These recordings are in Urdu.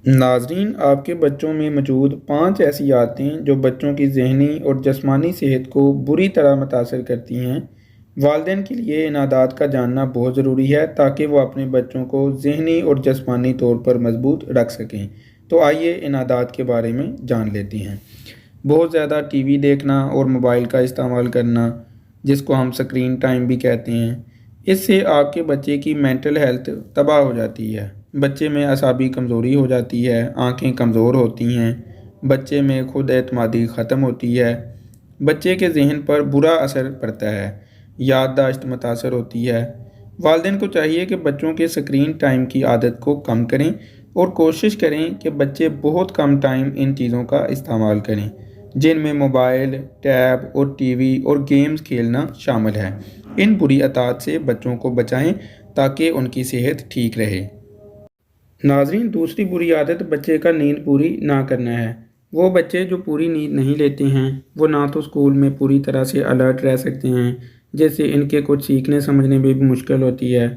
ناظرین، آپ کے بچوں میں موجود 5 ایسی عادتیں جو بچوں کی ذہنی اور جسمانی صحت کو بری طرح متاثر کرتی ہیں۔ والدین کے لیے ان عادات کا جاننا بہت ضروری ہے تاکہ وہ اپنے بچوں کو ذہنی اور جسمانی طور پر مضبوط رکھ سکیں۔ تو آئیے ان عادات کے بارے میں جان لیتے ہیں۔ بہت زیادہ ٹی وی دیکھنا اور موبائل کا استعمال کرنا، جس کو ہم سکرین ٹائم بھی کہتے ہیں، اس سے آپ کے بچے کی مینٹل ہیلتھ تباہ ہو جاتی ہے۔ بچے میں اعصابی کمزوری ہو جاتی ہے، آنکھیں کمزور ہوتی ہیں، بچے میں خود اعتمادی ختم ہوتی ہے، بچے کے ذہن پر برا اثر پڑتا ہے، یادداشت متاثر ہوتی ہے۔ والدین کو چاہیے کہ بچوں کے سکرین ٹائم کی عادت کو کم کریں اور کوشش کریں کہ بچے بہت کم ٹائم ان چیزوں کا استعمال کریں، جن میں موبائل، ٹیب اور ٹی وی اور گیمز کھیلنا شامل ہے۔ ان بری عادات سے بچوں کو بچائیں تاکہ ان کی صحت ٹھیک رہے۔ ناظرین، دوسری بری عادت بچے کا نیند پوری نہ کرنا ہے۔ وہ بچے جو پوری نیند نہیں لیتے ہیں وہ نہ تو اسکول میں پوری طرح سے الرٹ رہ سکتے ہیں، جس سے ان کے کچھ سیکھنے سمجھنے میں بھی مشکل ہوتی ہے۔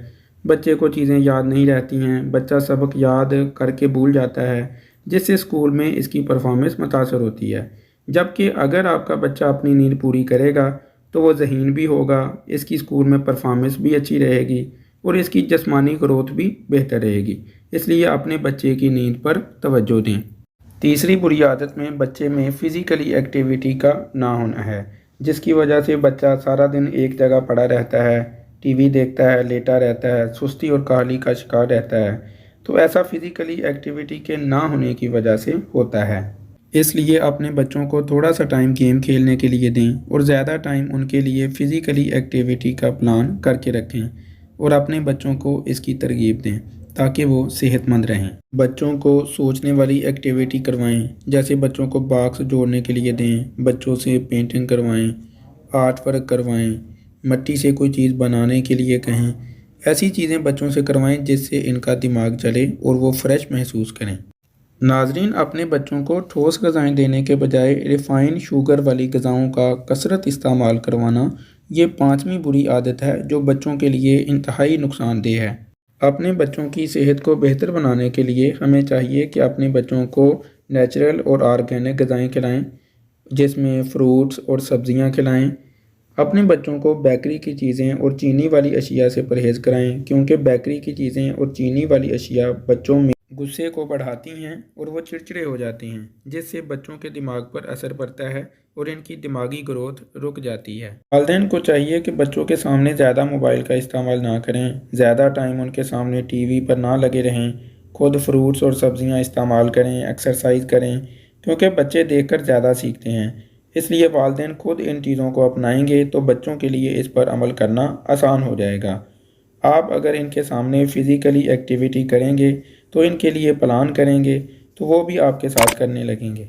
بچے کو چیزیں یاد نہیں رہتی ہیں، بچہ سبق یاد کر کے بھول جاتا ہے، جس سے اسکول میں اس کی پرفارمنس متاثر ہوتی ہے۔ جبکہ اگر آپ کا بچہ اپنی نیند پوری کرے گا تو وہ ذہین بھی ہوگا، اس کی اسکول میں پرفارمنس بھی اچھی رہے گی اور اس کی جسمانی گروتھ بھی بہتر رہے گی۔ اس لیے اپنے بچے کی نیند پر توجہ دیں۔ تیسری بری عادت میں بچے میں فزیکلی ایکٹیویٹی کا نہ ہونا ہے، جس کی وجہ سے بچہ سارا دن ایک جگہ پڑا رہتا ہے، ٹی وی دیکھتا ہے، لیٹا رہتا ہے، سستی اور کاہلی کا شکار رہتا ہے۔ تو ایسا فزیکلی ایکٹیویٹی کے نہ ہونے کی وجہ سے ہوتا ہے۔ اس لیے اپنے بچوں کو تھوڑا سا ٹائم گیم کھیلنے کے لیے دیں اور زیادہ ٹائم ان کے لیے فزیکلی ایکٹیویٹی کا پلان کر کے رکھیں اور اپنے بچوں کو اس کی ترغیب دیں تاکہ وہ صحت مند رہیں۔ بچوں کو سوچنے والی ایکٹیویٹی کروائیں، جیسے بچوں کو باکس جوڑنے کے لیے دیں، بچوں سے پینٹنگ کروائیں، آرٹ ورک کروائیں، مٹی سے کوئی چیز بنانے کے لیے کہیں۔ ایسی چیزیں بچوں سے کروائیں جس سے ان کا دماغ چلے اور وہ فریش محسوس کریں۔ ناظرین، اپنے بچوں کو ٹھوس غذائیں دینے کے بجائے ریفائن شوگر والی غذاؤں کا کثرت استعمال کروانا، یہ 5ویں بری عادت ہے جو بچوں کے لیے انتہائی نقصان دہ ہے۔ اپنے بچوں کی صحت کو بہتر بنانے کے لیے ہمیں چاہیے کہ اپنے بچوں کو نیچرل اور آرگینک غذائیں کھلائیں، جس میں فروٹس اور سبزیاں کھلائیں۔ اپنے بچوں کو بیکری کی چیزیں اور چینی والی اشیاء سے پرہیز کرائیں، کیونکہ بیکری کی چیزیں اور چینی والی اشیاء بچوں میں غصے کو بڑھاتی ہیں اور وہ چڑچڑے ہو جاتے ہیں، جس سے بچوں کے دماغ پر اثر پڑتا ہے اور ان کی دماغی گروتھ رک جاتی ہے۔ والدین کو چاہیے کہ بچوں کے سامنے زیادہ موبائل کا استعمال نہ کریں، زیادہ ٹائم ان کے سامنے ٹی وی پر نہ لگے رہیں، خود فروٹس اور سبزیاں استعمال کریں، ایکسرسائز کریں، کیونکہ بچے دیکھ کر زیادہ سیکھتے ہیں۔ اس لیے والدین خود ان چیزوں کو اپنائیں گے تو بچوں کے لیے اس پر عمل کرنا آسان ہو جائے گا۔ آپ اگر ان کے سامنے فزیکلی ایکٹیویٹی کریں گے تو ان کے لیے پلان کریں گے تو وہ بھی آپ کے ساتھ کرنے لگیں گے۔